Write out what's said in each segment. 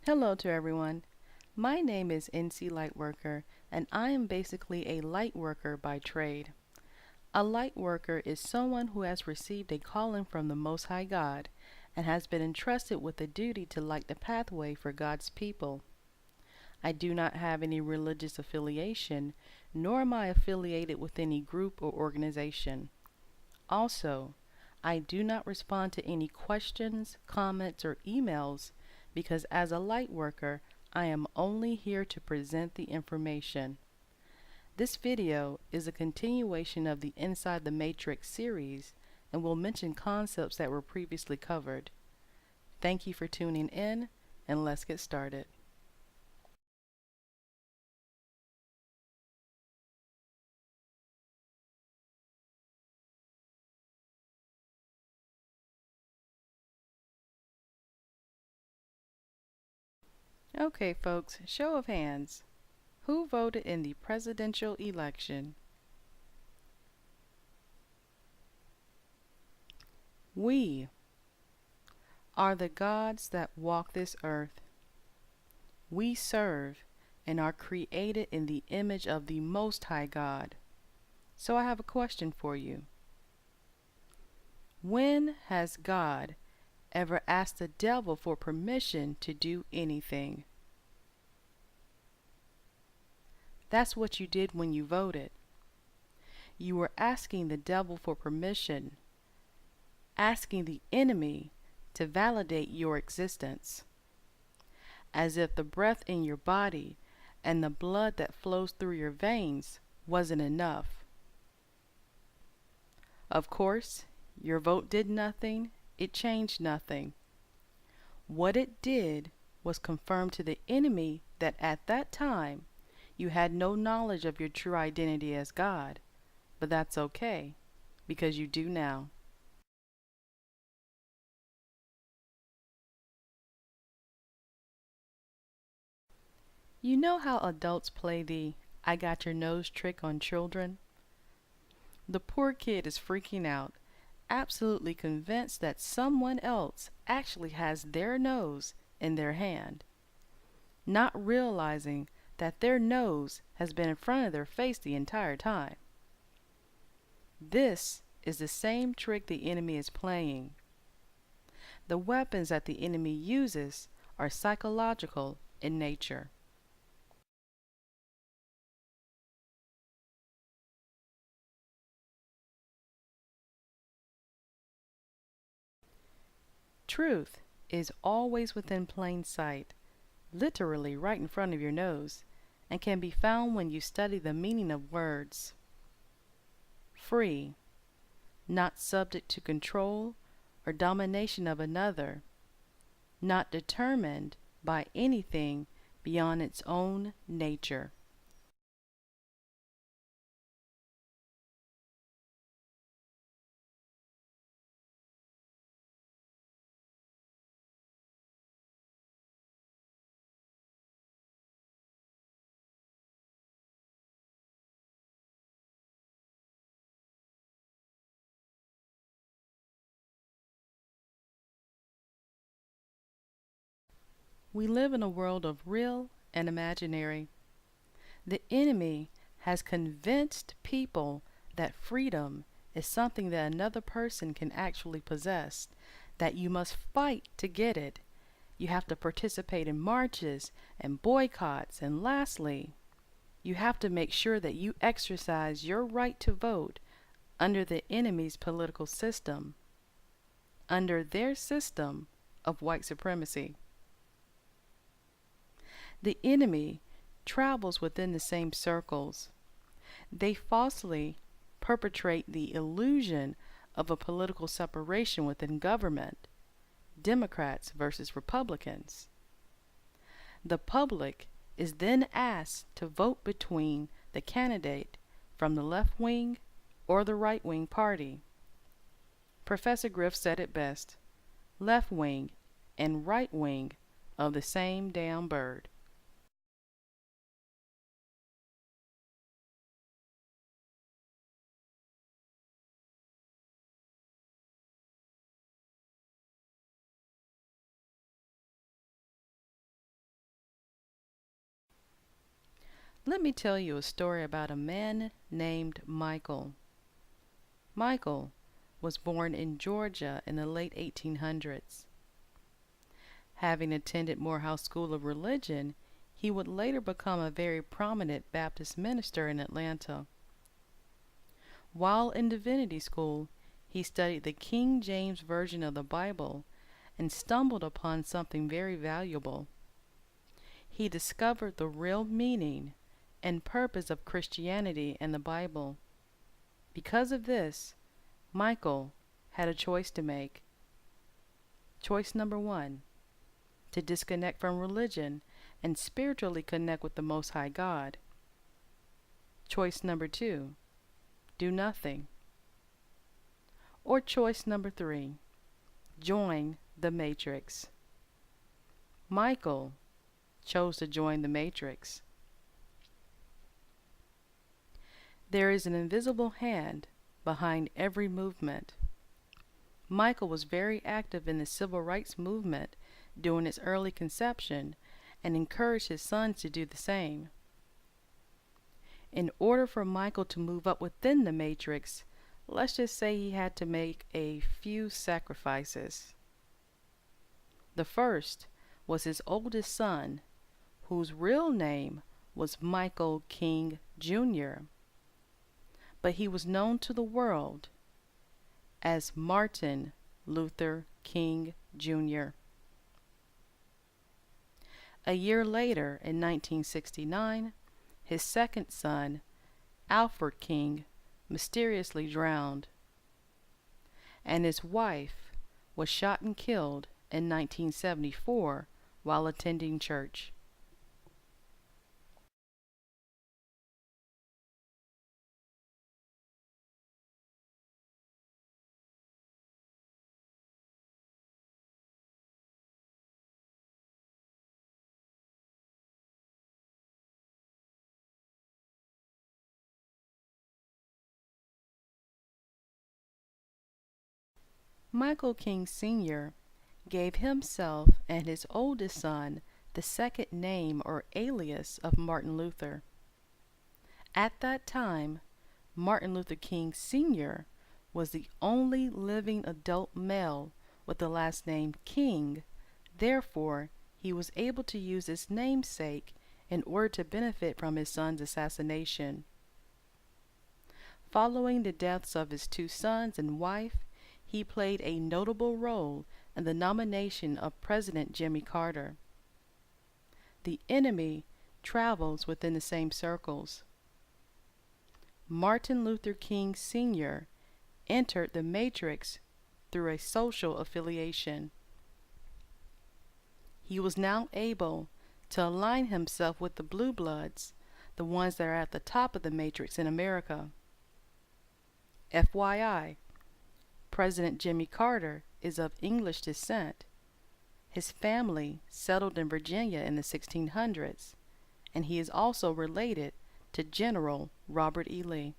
Hello to everyone. My name is NC Lightworker, and I am basically a light worker by trade. A light worker is someone who has received a calling from the Most High God and has been entrusted with the duty to light the pathway for God's people. I do not have any religious affiliation, nor am I affiliated with any group or organization. Also, I do not respond to any questions, comments, or emails because as a light worker, I am only here to present the information. This video is a continuation of the Inside the Matrix series and will mention concepts that were previously covered. Thank you for tuning in, and let's get started. Okay, folks, show of hands. Who voted in the presidential election? We are the gods that walk this earth. We serve and are created in the image of the Most High God. So I have a question for you. When has God ever asked the devil for permission to do anything? That's what you did when you voted. You were asking the devil for permission, asking the enemy to validate your existence, as if the breath in your body and the blood that flows through your veins wasn't enough. Of course, your vote did nothing, it changed nothing. What it did was confirm to the enemy that at that time you had no knowledge of your true identity as God, but that's okay, because you do now. You know how adults play the "I got your nose" trick on children? The poor kid is freaking out, absolutely convinced that someone else actually has their nose in their hand, not realizing that their nose has been in front of their face the entire time. This is the same trick the enemy is playing. The weapons that the enemy uses are psychological in nature. Truth is always within plain sight, literally right in front of your nose, and can be found when you study the meaning of words. Free, not subject to control or domination of another, not determined by anything beyond its own nature. We live in a world of real and imaginary. The enemy has convinced people that freedom is something that another person can actually possess, that you must fight to get it. You have to participate in marches and boycotts, and lastly, you have to make sure that you exercise your right to vote under the enemy's political system, under their system of white supremacy. The enemy travels within the same circles. They falsely perpetrate the illusion of a political separation within government, Democrats versus Republicans. The public is then asked to vote between the candidate from the left wing or the right wing party. Professor Griff said it best: left wing and right wing of the same damn bird. Let me tell you a story about a man named Michael. Michael was born in Georgia in the late 1800s. Having attended Morehouse School of Religion, he would later become a very prominent Baptist minister in Atlanta. While in divinity school, he studied the King James Version of the Bible and stumbled upon something very valuable. He discovered the real meaning and purpose of Christianity and the Bible. Because of this, Michael had a choice to make. Choice number 1, to disconnect from religion and spiritually connect with the Most High God. Choice number 2, do nothing. Or choice number 3, join the Matrix. Michael chose to join the Matrix. There is an invisible hand behind every movement. Michael was very active in the civil rights movement during its early conception and encouraged his sons to do the same. In order for Michael to move up within the matrix, let's just say he had to make a few sacrifices. The first was his oldest son, whose real name was Michael King Jr., but he was known to the world as Martin Luther King Jr. A year later, in 1969, his second son, Alfred King, mysteriously drowned, and his wife was shot and killed in 1974 while attending church. Michael King Sr. gave himself and his oldest son the second name or alias of Martin Luther. At that time, Martin Luther King Sr. was the only living adult male with the last name King. Therefore, he was able to use his namesake in order to benefit from his son's assassination. Following the deaths of his two sons and wife, he played a notable role in the nomination of President Jimmy Carter. The enemy travels within the same circles. Martin Luther King Sr. entered the matrix through a social affiliation. He was now able to align himself with the blue bloods, the ones that are at the top of the matrix in America. FYI, President Jimmy Carter is of English descent. His family settled in Virginia in the 1600s, and he is also related to General Robert E. Lee.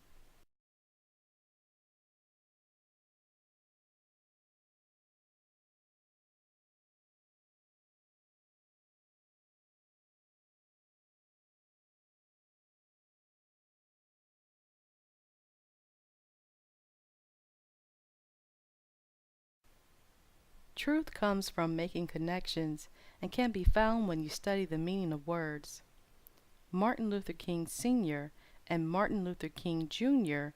Truth comes from making connections and can be found when you study the meaning of words. Martin Luther King Sr. and Martin Luther King Jr.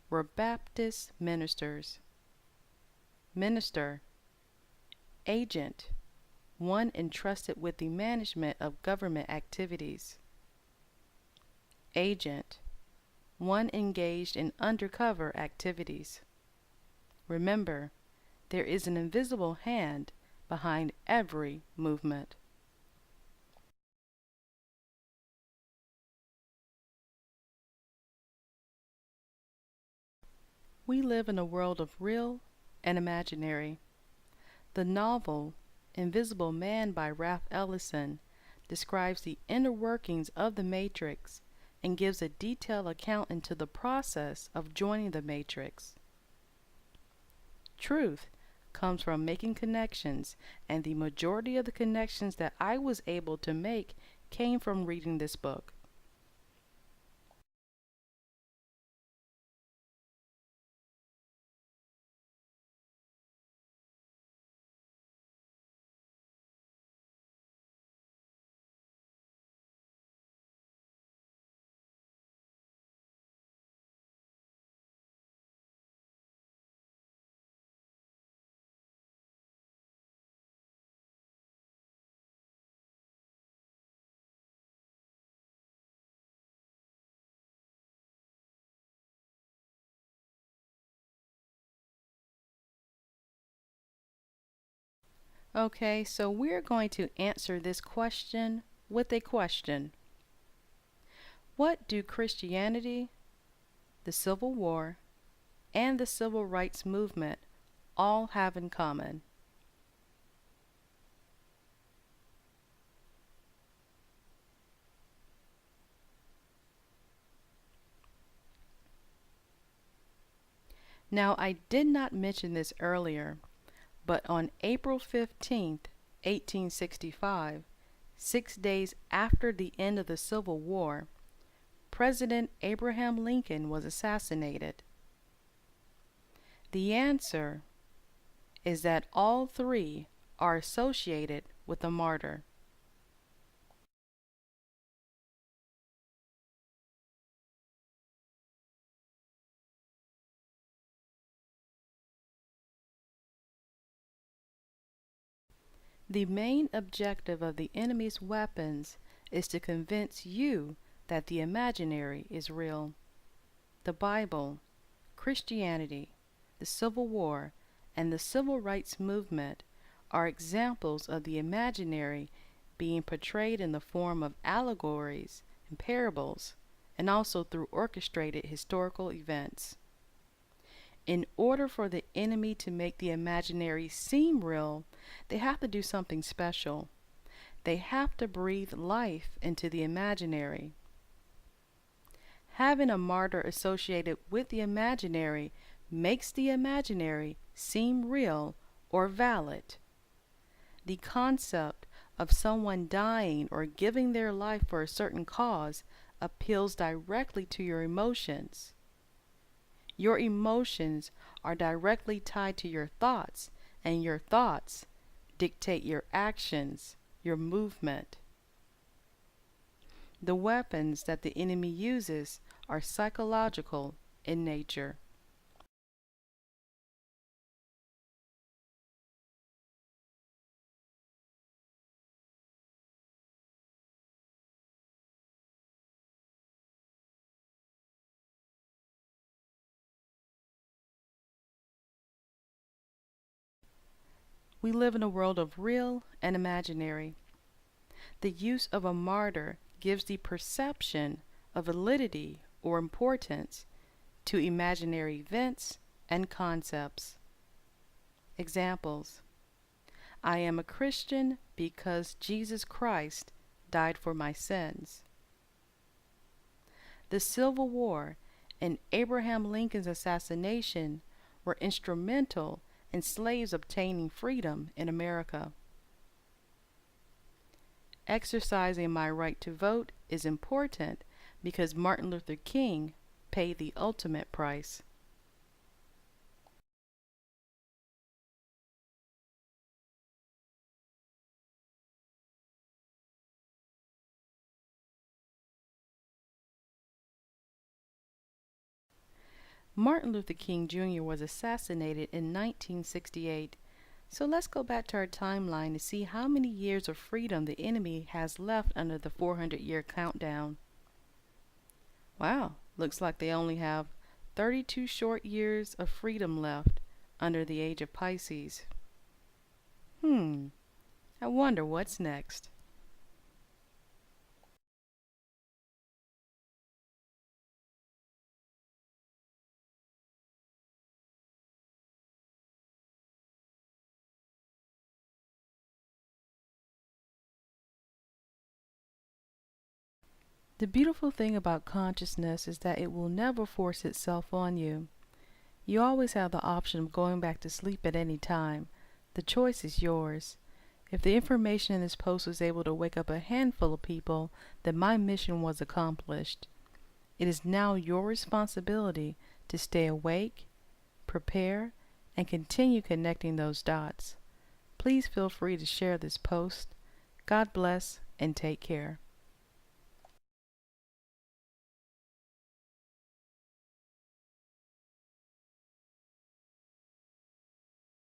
were Baptist ministers. Minister, agent, one entrusted with the management of government activities. Agent, one engaged in undercover activities. Remember, there is an invisible hand behind every movement. We live in a world of real and imaginary. The novel Invisible Man by Ralph Ellison describes the inner workings of the Matrix and gives a detailed account into the process of joining the Matrix. Truth comes from making connections, and the majority of the connections that I was able to make came from reading this book. Okay, so we're going to answer this question with a question. What do Christianity, the Civil War, and the Civil Rights Movement all have in common? Now, I did not mention this earlier, but on April 15th, 1865, 6 days after the end of the Civil War, President Abraham Lincoln was assassinated. The answer is that all three are associated with a martyr. The main objective of the enemy's weapons is to convince you that the imaginary is real. The Bible, Christianity, the Civil War, and the Civil Rights Movement are examples of the imaginary being portrayed in the form of allegories and parables, and also through orchestrated historical events. In order for the enemy to make the imaginary seem real, they have to do something special. They have to breathe life into the imaginary. Having a martyr associated with the imaginary makes the imaginary seem real or valid. The concept of someone dying or giving their life for a certain cause appeals directly to your emotions. Your emotions are directly tied to your thoughts, and your thoughts dictate your actions, your movement. The weapons that the enemy uses are psychological in nature. We live in a world of real and imaginary. The use of a martyr gives the perception of validity or importance to imaginary events and concepts. Examples: I am a Christian because Jesus Christ died for my sins. The Civil War and Abraham Lincoln's assassination were instrumental in slaves obtaining freedom in America. Exercising my right to vote is important because Martin Luther King paid the ultimate price. Martin Luther King Jr. was assassinated in 1968. So let's go back to our timeline to see how many years of freedom the enemy has left under the 400-year countdown. Wow, looks like they only have 32 short years of freedom left under the age of Pisces. I wonder what's next. The beautiful thing about consciousness is that it will never force itself on you. You always have the option of going back to sleep at any time. The choice is yours. If the information in this post was able to wake up a handful of people, then my mission was accomplished. It is now your responsibility to stay awake, prepare, and continue connecting those dots. Please feel free to share this post. God bless and take care.